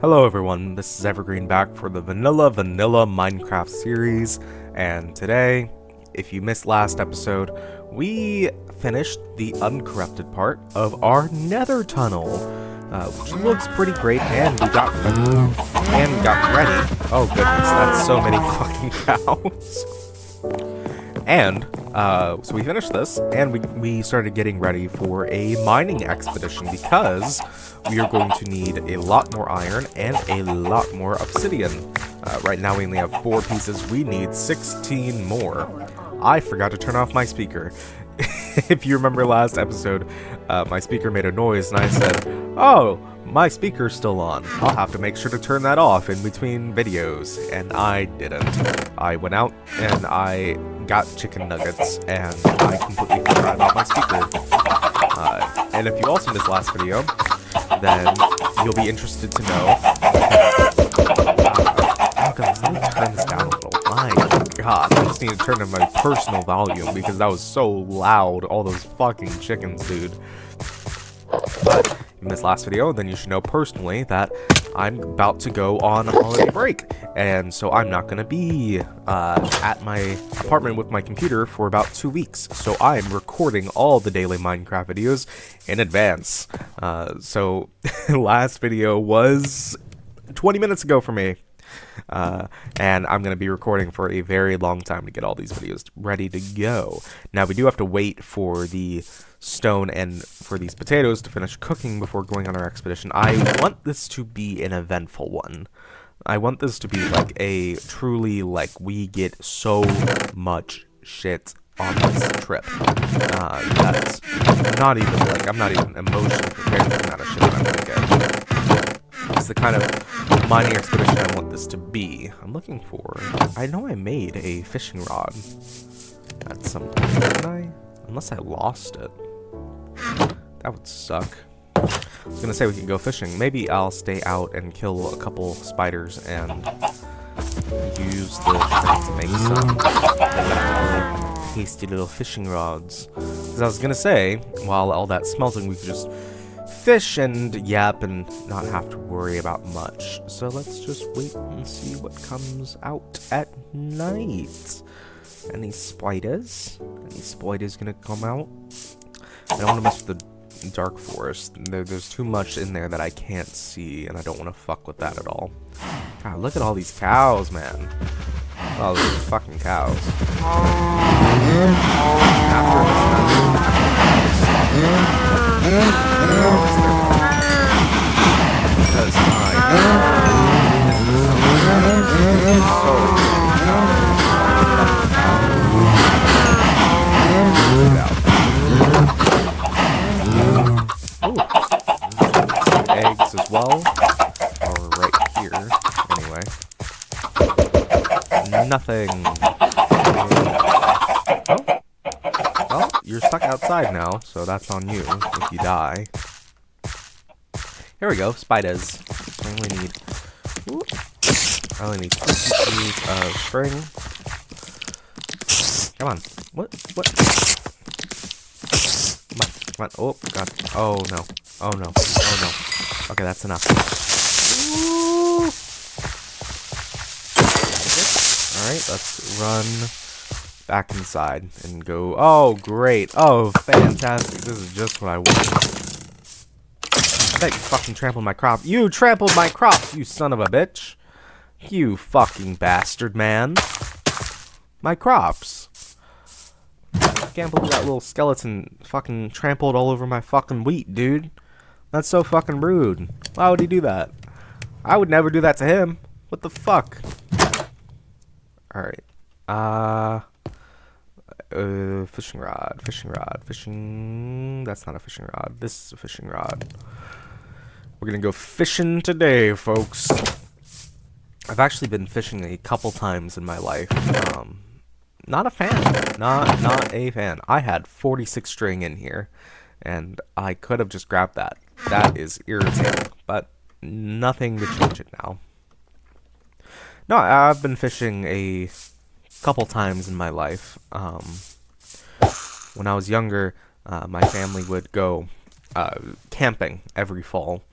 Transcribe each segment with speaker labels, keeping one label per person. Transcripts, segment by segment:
Speaker 1: Hello everyone, this is Evergreen back for the Vanilla Minecraft series, and today, if you missed last episode, we finished the uncorrupted part of our nether tunnel, which looks pretty great, and we got ready. Oh goodness, that's so many fucking cows. And, so we finished this, and we started getting ready for a mining expedition, because we are going to need a lot more iron and a lot more obsidian. Right now we only have 4 pieces, we need 16 more. I forgot to turn off my speaker. If you remember last episode, my speaker made a noise, and I said, oh, my speaker's still on. I'll have to make sure to turn that off in between videos, and I didn't. I went out, and I got chicken nuggets, and I completely forgot about my speaker. And if you also missed last video, then you'll be interested to know. Oh god, let me turn this down a little. My god, I just need to turn down my personal volume because that was so loud. All those fucking chickens, dude. But in this last video, then you should know personally that I'm about to go on a holiday break, and so I'm not gonna be at my apartment with my computer for about 2 weeks. So I'm recording all the daily Minecraft videos in advance. So last video was 20 minutes ago for me. And I'm going to be recording for a very long time to get all these videos ready to go. Now, we do have to wait for the stone and for these potatoes to finish cooking before going on our expedition. I want this to be an eventful one. I want this to be like a truly, like, we get so much shit on this trip. That's not even, like, I'm not even emotionally prepared for the amount of shit that I'm going to get. It's the kind of mining expedition I want this to be. I'm looking for... I know I made a fishing rod at some point, didn't I? Unless I lost it. That would suck. I was gonna say we could go fishing. Maybe I'll stay out and kill a couple spiders and use the shrimp to make some tasty little fishing rods. Because I was gonna say, while all that's smelting, we could just fish and yap and not have to worry about much. So let's just wait and see what comes out at night. Any spiders? Any spiders gonna come out? I don't want to mess with the dark forest. There's too much in there that I can't see, and I don't want to fuck with that at all. God, look at all these cows, man. Oh, these fucking cows. Eggs as well, or right here, anyway. Nothing. Oh. Well, you're stuck outside now, so that's on you if you die. Here we go, spiders. I only need 2 pieces of string. Come on. What? Come on. Oh, God. Oh, no. Oh, no. Oh, no. Okay, that's enough. Ooh. Alright, let's run back inside and go. Oh, great. Oh, fantastic. This is just what I wanted. I bet you fucking trampled my crop. You trampled my crops, you son of a bitch. You fucking bastard, man. My crops. I can't believe that little skeleton fucking trampled all over my fucking wheat, dude. That's so fucking rude. Why would he do that? I would never do that to him. What the fuck? Alright. Fishing rod. That's not a fishing rod. This is a fishing rod. We're gonna go fishing today, folks. I've actually been fishing a couple times in my life. Not a fan. Not a fan. I had 46 string in here, and I could have just grabbed that. That is irritating, but nothing to change it now. No, I've been fishing a couple times in my life. When I was younger, my family would go camping every fall,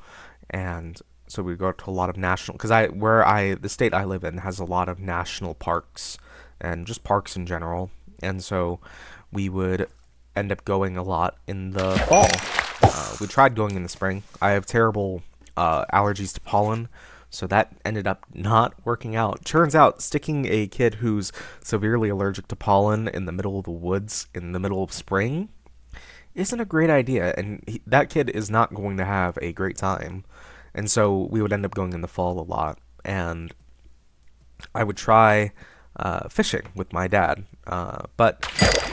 Speaker 1: and So we go to a lot of national, because the state I live in has a lot of national parks and just parks in general. And so we would end up going a lot in the fall. We tried going in the spring. I have terrible allergies to pollen, so that ended up not working out. Turns out sticking a kid who's severely allergic to pollen in the middle of the woods in the middle of spring isn't a great idea, and that kid is not going to have a great time. And so we would end up going in the fall a lot, and I would try fishing with my dad, but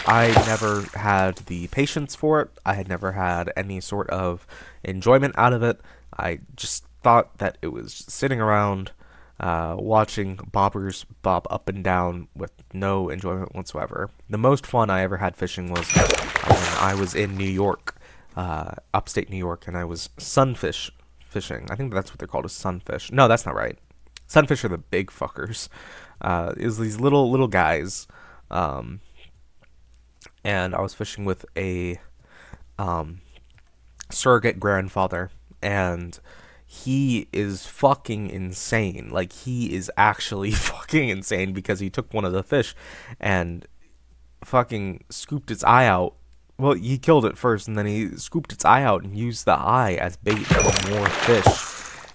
Speaker 1: I never had the patience for it. I had never had any sort of enjoyment out of it. I just thought that it was sitting around watching bobbers bob up and down with no enjoyment whatsoever. The most fun I ever had fishing was when I was in New York, upstate New York, and I was sunfish fishing. I think that's what they're called, is sunfish. No, that's not right. Sunfish are the big fuckers. It was these little guys, and I was fishing with a surrogate grandfather, and he is fucking insane. Like, he is actually fucking insane, because he took one of the fish and fucking scooped its eye out. Well, he killed it first, and then he scooped its eye out and used the eye as bait for more fish.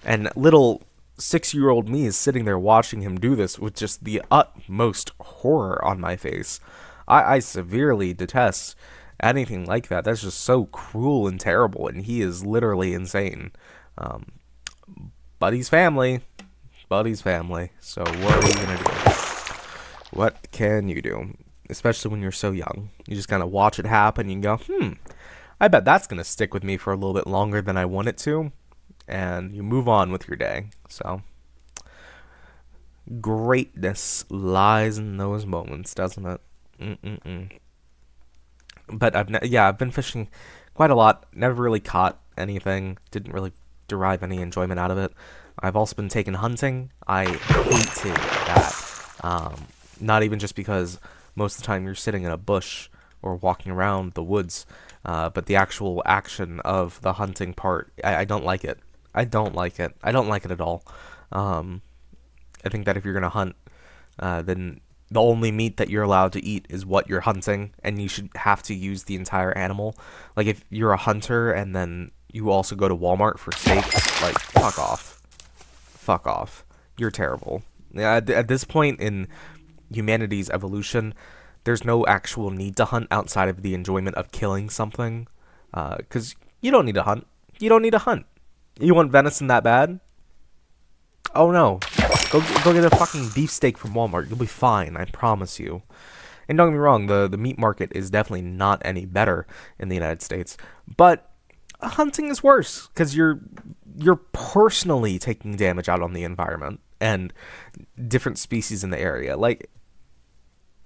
Speaker 1: And little 6-year-old me is sitting there watching him do this with just the utmost horror on my face. I severely detest anything like that. That's just so cruel and terrible, and he is literally insane. But he's family. So what are you gonna do? What can you do? Especially when you're so young. You just kind of watch it happen and you go, I bet that's gonna stick with me for a little bit longer than I want it to. And you move on with your day. So greatness lies in those moments, doesn't it? But I've been fishing quite a lot. Never really caught anything. Didn't really derive any enjoyment out of it. I've also been taken hunting. I hated that. Not even just because most of the time you're sitting in a bush or walking around the woods, but the actual action of the hunting part. I don't like it. I don't like it at all. I think that if you're gonna hunt, then the only meat that you're allowed to eat is what you're hunting, and you should have to use the entire animal. Like, if you're a hunter and then you also go to Walmart for steaks, like, fuck off. You're terrible. At this point in humanity's evolution, there's no actual need to hunt outside of the enjoyment of killing something, because you don't need to hunt. You want venison that bad? Oh no. Go get a fucking beefsteak from Walmart. You'll be fine, I promise you. And don't get me wrong, the meat market is definitely not any better in the United States, but hunting is worse, because you're personally taking damage out on the environment and different species in the area. Like,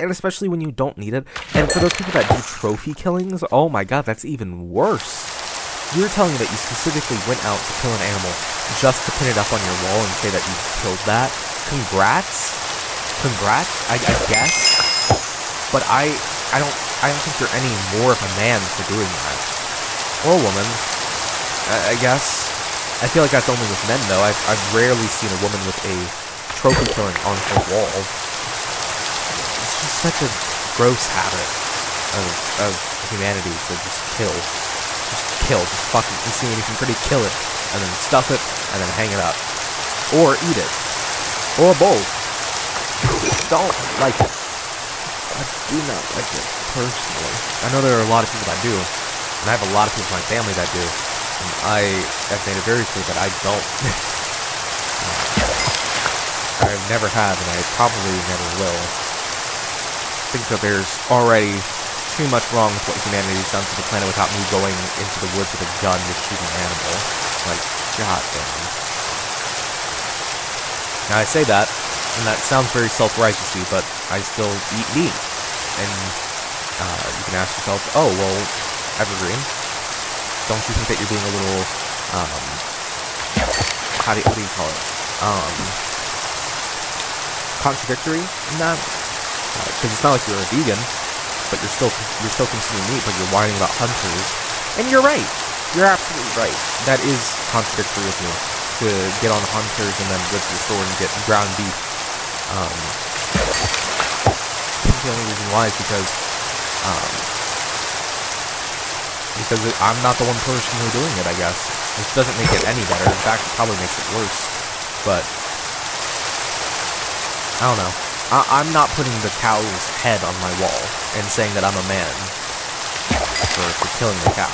Speaker 1: and especially when you don't need it. And for those people that do trophy killings, oh my god, that's even worse. You're telling me that you specifically went out to kill an animal just to pin it up on your wall and say that you killed that? Congrats, I guess. But I don't think you're any more of a man for doing that. Or a woman, I guess. I feel like that's only with men, though. I've rarely seen a woman with a trophy killing on her wall. It's just such a gross habit of humanity to just kill. Just fucking, you see anything pretty, kill it, and then stuff it, and then hang it up. Or eat it. Or both. Don't like it. I do not like it, personally. I know there are a lot of people that do, and I have a lot of people in my family that do, and I have made it very clear that I don't. I never have, and I probably never will. I think that there's already too much wrong with what humanity's done to the planet without me going into the woods with a gun to shoot an animal. Like, goddamn. Now, I say that, and that sounds very self-righteousy, but I still eat meat. And you can ask yourself, oh, well, Evergreen, don't you think that you're being a little, what do you call it? Contradictory in that? Because it's not like you're a vegan, but you're still consuming meat, but you're whining about hunters. And you're right. You're absolutely right. That is contradictory with me. to get on hunters and then go to the store and get ground beef. I think the only reason why is because I'm not the one personally doing it, I guess. Which doesn't make it any better. In fact, it probably makes it worse. But I don't know. I'm not putting the cow's head on my wall and saying that I'm a man for killing the cow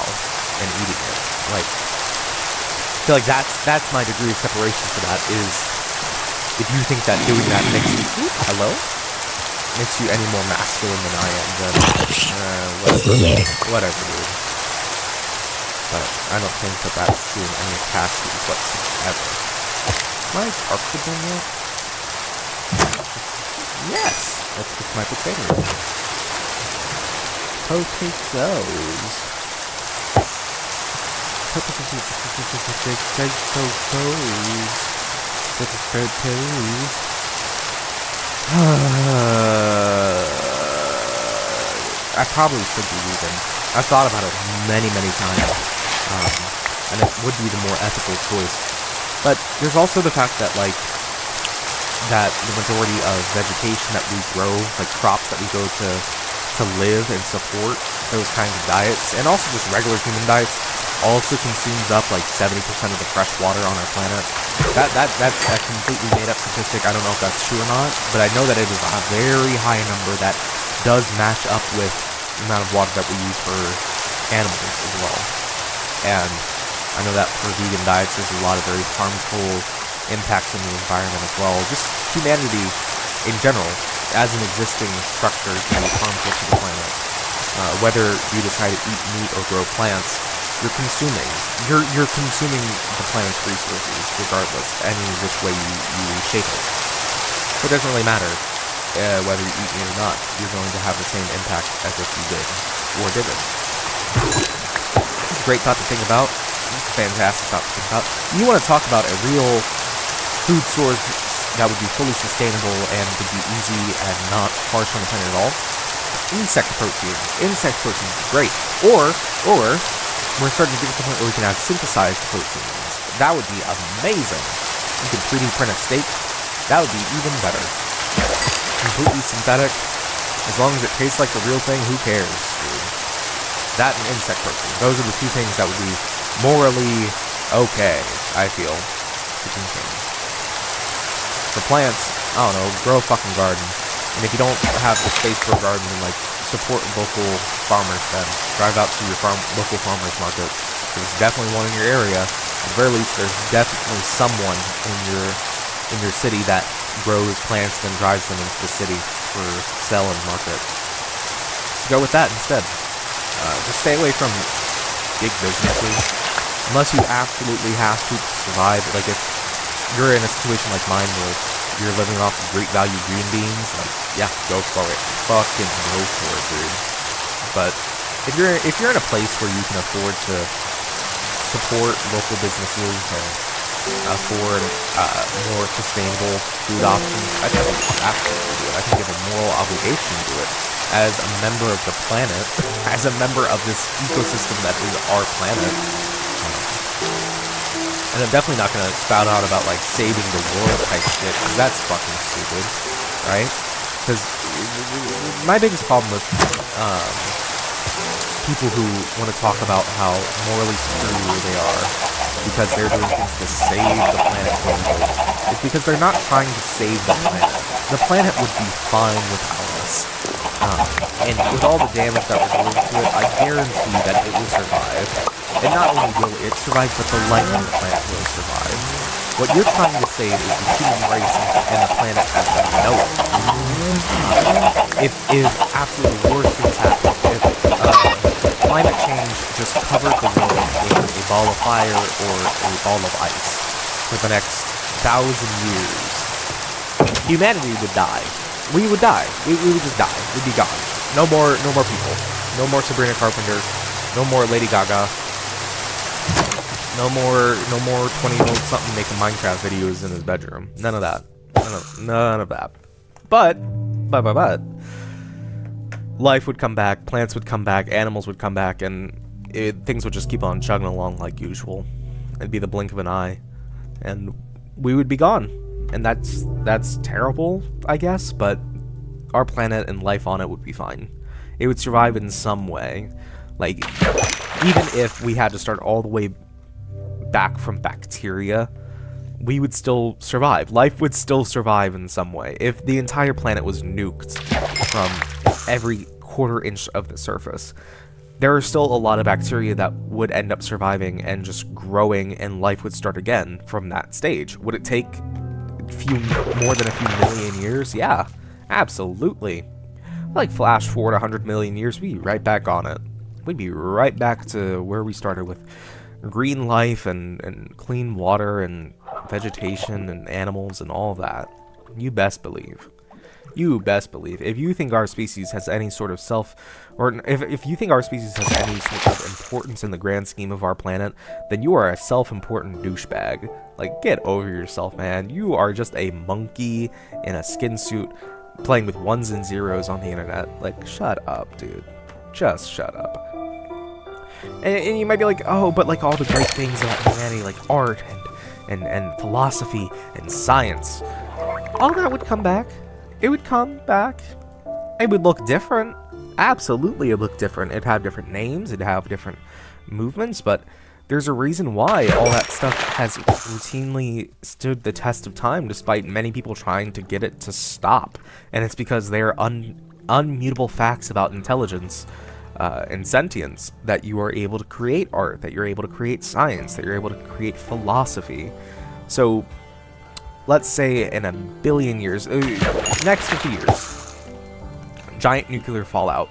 Speaker 1: and eating it. Like, I feel like that's my degree of separation for that, is if you think that doing that makes you makes you any more masculine than I am, then whatever, dude. But I don't think that that's true in any capacity whatsoever. My carpenter milk? Yes! Let's cook my potatoes. Potatoes. I probably should be vegan. I've thought about it many times. And it would be the more ethical choice. But there's also the fact that, like, that the majority of vegetation that we grow, like crops that we grow to live and support those kinds of diets, and also just regular human diets, also consumes up like 70% of the fresh water on our planet. That's a completely made up statistic. I don't know if that's true or not, but I know that it is a very high number that does match up with the amount of water that we use for animals as well. And I know that for vegan diets, there's a lot of very harmful impacts on the environment as well. Just humanity in general, as an existing structure, can be harmful to the planet. Whether you decide to eat meat or grow plants, you're consuming the planet's resources, regardless, any which way you shape it. So it doesn't really matter whether you eat meat or not. You're going to have the same impact as if you did or didn't. It's a great thought to think about. It's a fantastic thought to think about. You want to talk about a real food source that would be fully sustainable and would be easy and not harsh on the planet at all? Insect protein. Insect protein is great. Or we're starting to get to the point where we can have synthesized proteins. That would be amazing. You could 3D print a steak. That would be even better. Completely synthetic. As long as it tastes like the real thing, who cares, dude? That and insect protein. Those are the two things that would be morally okay, I feel, to consume. For plants, I don't know, grow a fucking garden. And if you don't have the space for a garden, then, like, support local farmers then. Drive out to your local farmer's market. There's definitely one in your area. At the very least, there's definitely someone in your city that grows plants and then drives them into the city for sale and market. So go with that instead. Just stay away from big businesses. Unless you absolutely have to survive. Like, if you're in a situation like mine where you're living off of great value green beans, like, yeah, go for it. Fucking go for it, dude. But if you're in a place where you can afford to support local businesses and afford more sustainable food options, I think you should absolutely do it. I think you have a moral obligation to do it as a member of the planet, as a member of this ecosystem that is our planet. And I'm definitely not going to spout out about, like, saving the world type shit, because that's fucking stupid, right? Because my biggest problem with people who want to talk about how morally superior they are because they're doing things to save the planet, is because they're not trying to save the planet. The planet would be fine without us. And with all the damage that we're doing to it, I guarantee that it will survive. And not only will it survive, but the life on the planet will survive. What you're trying to save is the human race and the planet as we know it. If absolutely worse things happen, if climate change just covered the world with a ball of fire or a ball of ice for the next 1,000 years, humanity would die. We would die. We would just die. We'd be gone. No more people. No more Sabrina Carpenter. No more Lady Gaga. No more 20-year-old something making Minecraft videos in his bedroom. None of that. None of that. But life would come back, plants would come back, animals would come back, and things would just keep on chugging along like usual. It'd be the blink of an eye. and we would be gone. And that's terrible, I guess, but our planet and life on it would be fine. It would survive in some way. Like, even if we had to start all the way back from bacteria, we would still survive. Life would still survive in some way. If the entire planet was nuked from every quarter inch of the surface, there are still a lot of bacteria that would end up surviving and just growing, and life would start again from that stage. Would it take more than a few million years? Yeah, absolutely. Like, flash forward 100 million years, we'd be right back on it. We'd be right back to where we started, with green life and clean water and vegetation and animals and all of that. You best believe. You best believe. If you think our species has any sort of if you think our species has any sort of importance in the grand scheme of our planet, then you are a self-important douchebag. Like, get over yourself, man. You are just a monkey in a skin suit playing with ones and zeros on the internet. Like, shut up, dude. Just shut up. And you might be like, oh, but like all the great things about humanity, like art and philosophy and science, all that would come back. It would come back. It would look different. Absolutely, it would look different. It'd have different names. It'd have different movements. But there's a reason why all that stuff has routinely stood the test of time, despite many people trying to get it to stop. And it's because they're unmutable facts about intelligence and sentience, that you are able to create art, that you're able to create science, that you're able to create philosophy. So let's say in a billion years, next 50 years, giant nuclear fallout,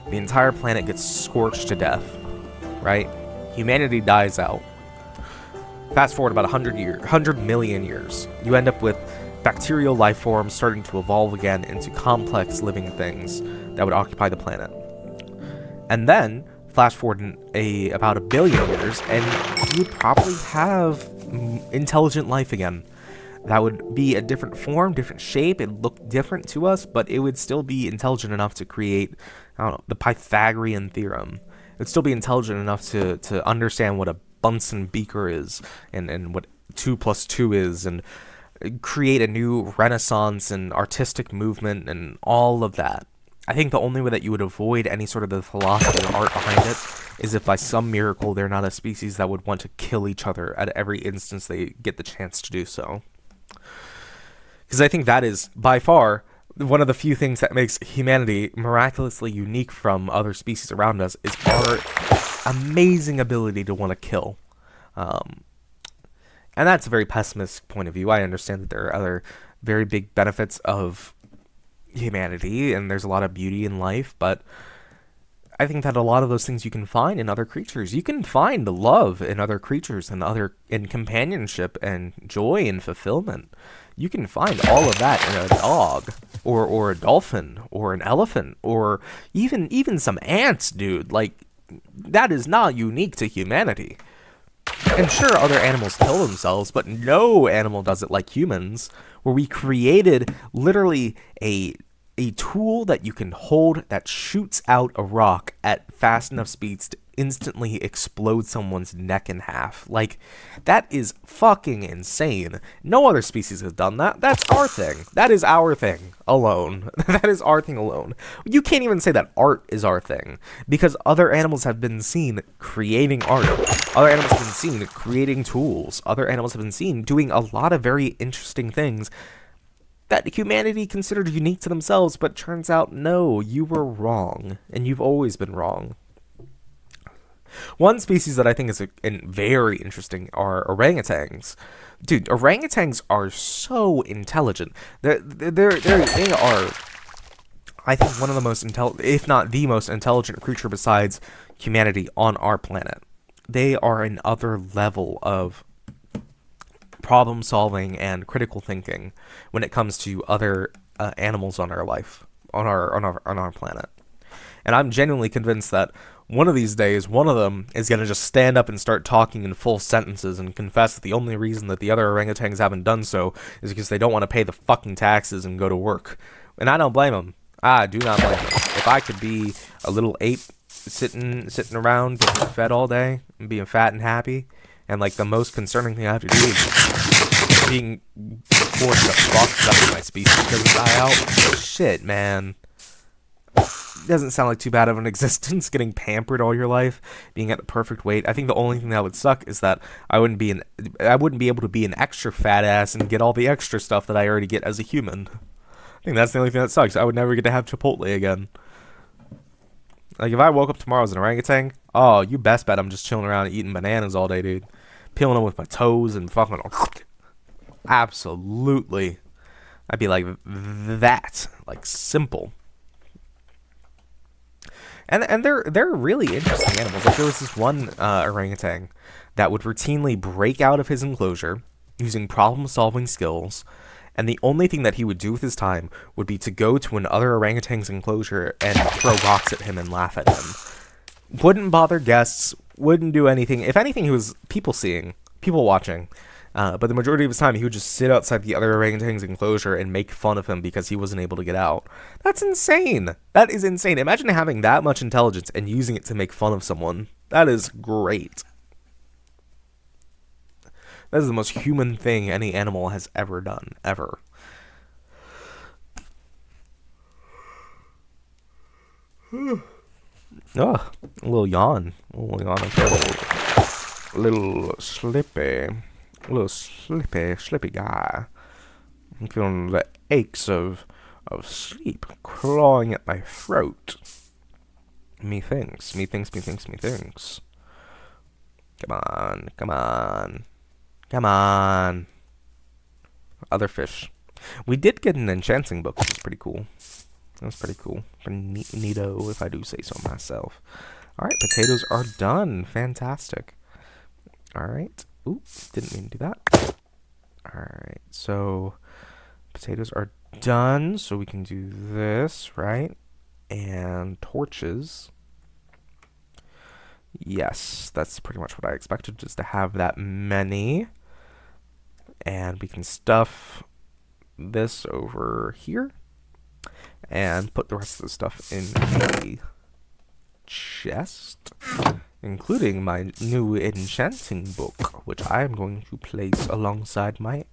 Speaker 1: the entire planet gets scorched to death, right? Humanity dies out. Fast forward about 100 million years, you end up with bacterial life forms starting to evolve again into complex living things that would occupy the planet. And then, flash forward about a billion years, and you would probably have intelligent life again. That would be a different form, different shape. It'd look different to us, but it would still be intelligent enough to create, I don't know, the Pythagorean theorem. It would still be intelligent enough to understand what a Bunsen beaker is, and what 2 + 2 is, and create a new renaissance and artistic movement and all of that. I think the only way that you would avoid any sort of the philosophy or art behind it is if by some miracle they're not a species that would want to kill each other at every instance they get the chance to do so. Because I think that is, by far, one of the few things that makes humanity miraculously unique from other species around us, is our amazing ability to want to kill. And that's a very pessimistic point of view. I understand that there are other very big benefits of humanity, and there's a lot of beauty in life, but I think that a lot of those things you can find in other creatures. You can find love in other creatures, and in companionship and joy and fulfillment. You can find all of that in a dog, or a dolphin, or an elephant, or even some ants, dude. Like, that is not unique to humanity. And sure, other animals kill themselves, but no animal does it like humans, where we created literally a tool that you can hold that shoots out a rock at fast enough speeds to instantly explode someone's neck in half. Like, that is fucking insane. No other species has done that. That's our thing. That is our thing alone. That is our thing alone. You can't even say that art is our thing, because other animals have been seen creating art. Other animals have been seen creating tools. Other animals have been seen doing a lot of very interesting things that humanity considered unique to themselves, but turns out, no, you were wrong, and you've always been wrong. One species that I think is very interesting are orangutans. Dude, orangutans are so intelligent. They are, I think, one of the most if not the most intelligent creature besides humanity on our planet. They are another level of problem solving and critical thinking when it comes to other animals on our planet. And I'm genuinely convinced that one of these days, one of them is going to just stand up and start talking in full sentences and confess that the only reason that the other orangutans haven't done so is because they don't want to pay the fucking taxes and go to work. And I don't blame them. I do not blame them. If I could be a little ape sitting around getting fed all day and being fat and happy, and like the most concerning thing I have to do is being forced to fuck stuff in my species doesn't die out. Shit, man. Doesn't sound like too bad of an existence, getting pampered all your life, being at the perfect weight. I think the only thing that would suck is that I wouldn't be able to be an extra fat ass and get all the extra stuff that I already get as a human. I think that's the only thing that sucks. I would never get to have Chipotle again. Like, if I woke up tomorrow as an orangutan, oh, you best bet I'm just chilling around eating bananas all day, dude. Peeling them with my toes and fucking... Absolutely. I'd be like that. Like, simple. And they're really interesting animals. Like, there was this one orangutan that would routinely break out of his enclosure using problem-solving skills, and the only thing that he would do with his time would be to go to another orangutan's enclosure and throw rocks at him and laugh at him. Wouldn't bother guests, wouldn't do anything. If anything, he was people watching. But the majority of his time, he would just sit outside the other orangutan's enclosure and make fun of him because he wasn't able to get out. That's insane. That is insane. Imagine having that much intelligence and using it to make fun of someone. That is great. That is the most human thing any animal has ever done. Ever. Oh, a little yawn. A little slippy. A little slippy guy. I'm feeling the aches of sleep clawing at my throat. Methinks. Come on. Other fish. We did get an enchanting book, which was pretty cool. That was pretty cool. Neato, if I do say so myself. Alright, potatoes are done. Fantastic. Alright. Ooh, didn't mean to do that. Alright, so potatoes are done, so we can do this, right? And torches. Yes, that's pretty much what I expected, just to have that many. And we can stuff this over here. And put the rest of the stuff in a chest. Including my new enchanting book, which I am going to place alongside my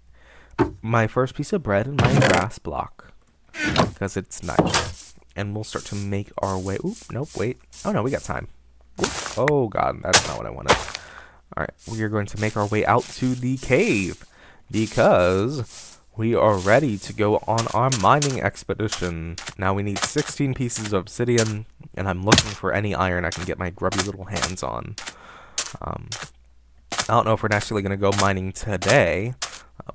Speaker 1: first piece of bread and my grass block. Because it's nice. And we'll start to make our way... Oop, nope, wait. Oh no, we got time. Oop. Oh god, that's not what I wanted. Alright, we are going to make our way out to the cave. Because we are ready to go on our mining expedition. Now we need 16 pieces of obsidian, and I'm looking for any iron I can get my grubby little hands on. I don't know if we're necessarily going to go mining today.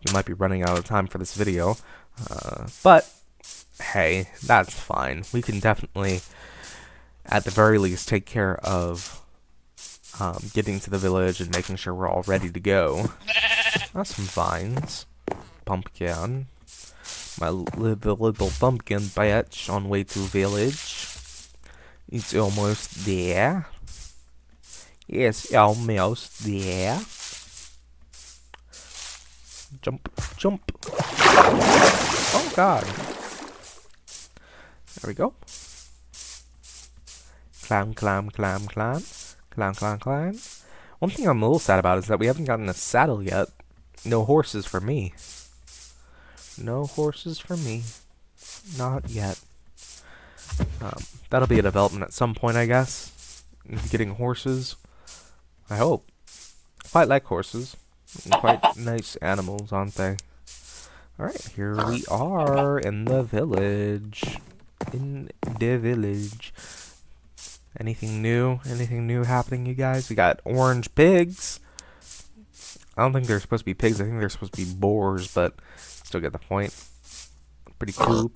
Speaker 1: We might be running out of time for this video. But, hey, that's fine. We can definitely, at the very least, take care of getting to the village and making sure we're all ready to go. Some vines. Pumpkin. My little pumpkin patch on way to village. It's almost there. Yes, almost there. Jump. Oh god. There we go. Climb. One thing I'm a little sad about is that we haven't gotten a saddle yet. No horses for me. No horses for me. Not yet. That'll be a development at some point, I guess. Getting horses. I hope. Quite like horses. Quite nice animals, aren't they? Alright, here we are in the village. Anything new? Anything new happening, you guys? We got orange pigs. I don't think they're supposed to be pigs. I think they're supposed to be boars, but still get the point. Pretty cool.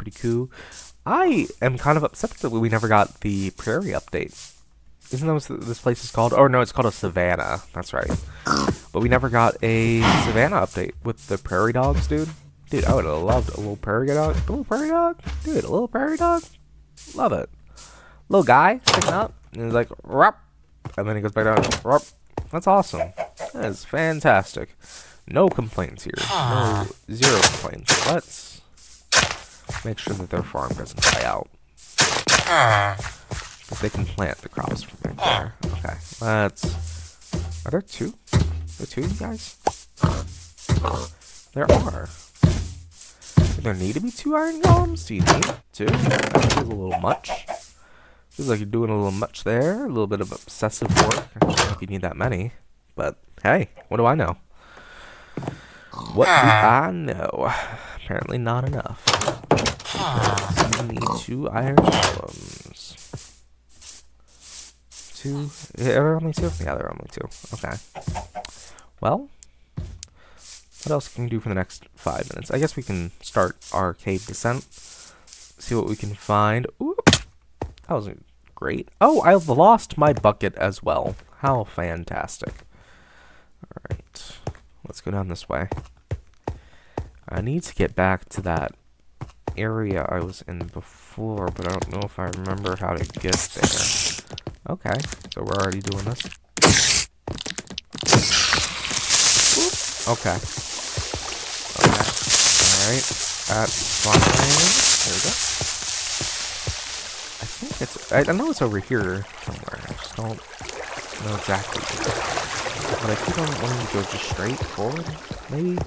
Speaker 1: I am kind of upset that we never got the prairie update. Isn't that what this place is called? Oh, no, it's called a savannah. That's right. But we never got a savannah update with the prairie dogs, dude. Dude, I would have loved a little prairie dog. A little prairie dog? Dude, a little prairie dog? Love it. Little guy sticking up. And he's like, rup. And then he goes back down. Rup. That's awesome. That is fantastic. No complaints here. No, zero complaints. Let's make sure that their farm doesn't die out. Because they can plant the crops from right there. Okay, let's... Are there two? Are there two of you guys? There are. Do there need to be 2 iron golems? Do you need 2? That feels a little much. Feels like you're doing a little much there. A little bit of obsessive work. I don't know if you need that many. But, hey, what do I know? What do I know? Apparently not enough. So you need 2 iron golems. 2? Yeah, there are only 2? Yeah, there are only 2. Okay. Well, what else can we do for the next 5 minutes? I guess we can start our cave descent. See what we can find. Ooh, that wasn't great. Oh, I've lost my bucket as well. How fantastic. Alright. Let's go down this way. I need to get back to that area I was in before, but I don't know if I remember how to get there. Okay, so we're already doing this. Okay. Okay. Alright. That's fine. There we go. I think it's... I know it's over here somewhere. I just don't know exactly. But I keep on wanting to go just straight forward, maybe?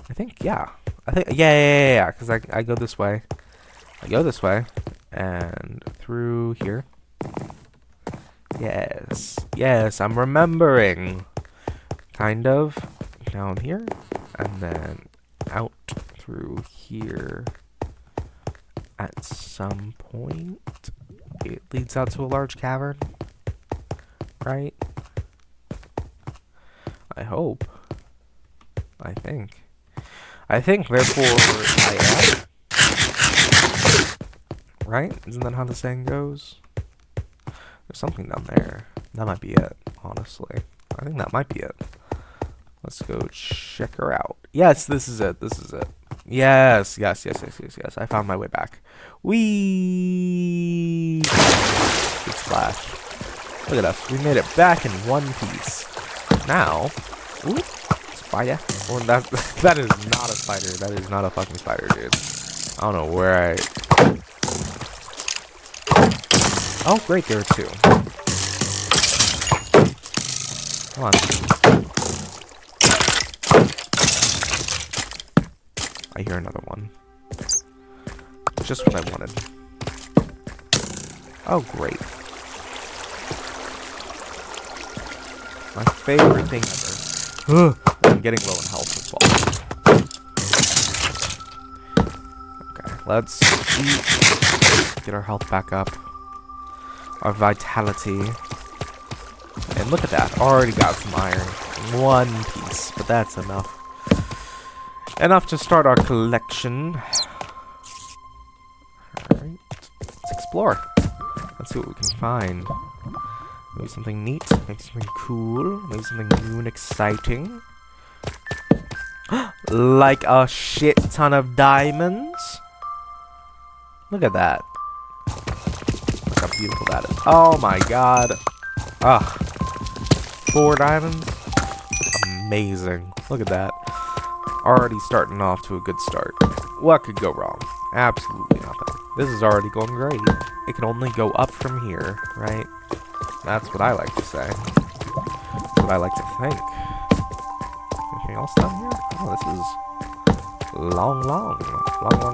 Speaker 1: I think, yeah. I think, yeah, because I go this way. I go this way. And through here. Yes. Yes, I'm remembering. Kind of. Down here. And then out through here. At some point. It leads out to a large cavern. Right? I hope. I think. Therefore, I am. Right? Isn't that how the saying goes? There's something down there. That might be it, honestly. I think that might be it. Let's go check her out. Yes, this is it. This is it. Yes. I found my way back. Whee! Big splash. Look at us. We made it back in one piece. Now, ooh, spider. Oh, that is not a spider. That is not a fucking spider, dude. I don't know where I... Oh, great, there are 2. Come on. I hear another one. Just what I wanted. Oh, great. My favorite thing ever. I'm getting low in health as well. Okay, let's eat. Get our health back up. Our vitality. And look at that. Already got some iron. 1 piece, but that's enough. Enough to start our collection. Alright. Let's explore. Let's see what we can find. Maybe something neat. Maybe something cool. Maybe something new and exciting. Like a shit ton of diamonds. Look at that. Look how beautiful that is. Oh my god. Ugh. 4 diamonds. Amazing. Look at that. Already starting off to a good start. What could go wrong? Absolutely nothing. This is already going great. It can only go up from here, right? That's what I like to say. That's what I like to think. Anything else down here? Oh, this is long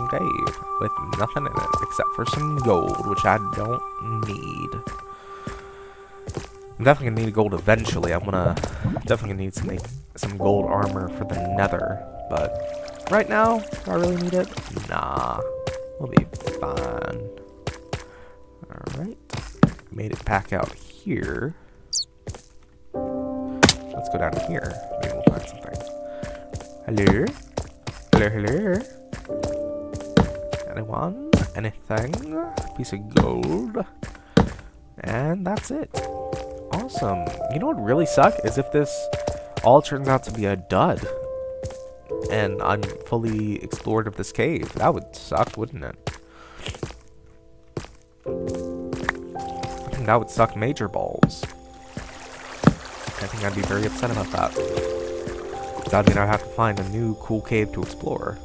Speaker 1: cave with nothing in it except for some gold, which I don't need. I'm definitely gonna need gold eventually. I'm gonna definitely need to make some gold armor for the nether, but right now, do I really need it? Nah, we'll be fine. Alright, made it back out here. Let's go down here. Maybe we'll find something. Hello? Hello? Anyone? Anything? Piece of gold. And that's it. Awesome. You know what would really suck is if this all turns out to be a dud. And I'm fully explored of this cave. That would suck, wouldn't it? I think that would suck major balls. I think I'd be very upset about that. That would mean I'd have to find a new cool cave to explore.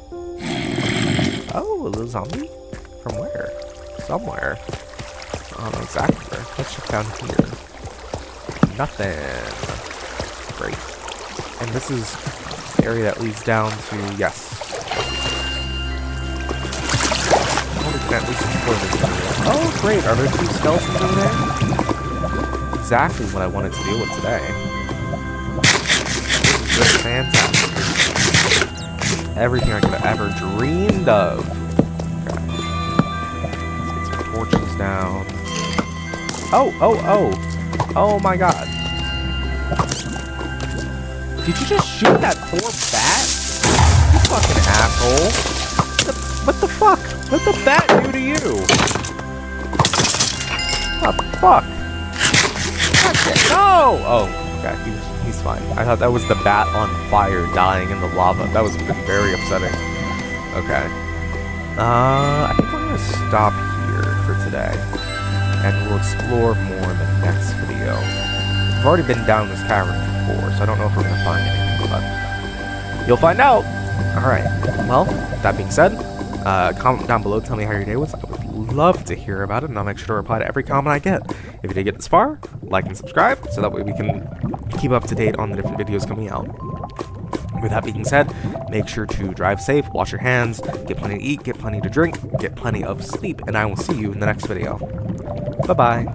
Speaker 1: Oh, a little zombie? From where? Somewhere. I don't know exactly where. Let's check down here. Nothing. Great. And this is the area that leads down to, yes. We can at least explore this area. Oh, great. Are there 2 skeletons over there? Exactly what I wanted to deal with today. This is just fantastic. Everything I could have ever dreamed of. Okay. Let's get some torches down. Oh. Oh my god. Did you just shoot that poor bat? You fucking asshole. What the fuck? What the bat do to you? What the fuck? No! Oh, okay, he's fine. I thought that was the bat on fire dying in the lava. That was very upsetting. Okay. I think we're gonna stop here for today. And we'll explore more in the next video. I've already been down this cavern before, so I don't know if we're gonna find anything, but you'll find out! Alright, well, that being said, comment down below, tell me how your day was. I would love to hear about it, and I'll make sure to reply to every comment I get. If you did get this far, like and subscribe, so that way we can keep up to date on the different videos coming out. With that being said, make sure to drive safe, wash your hands, get plenty to eat, get plenty to drink, get plenty of sleep, and I will see you in the next video. Bye-bye.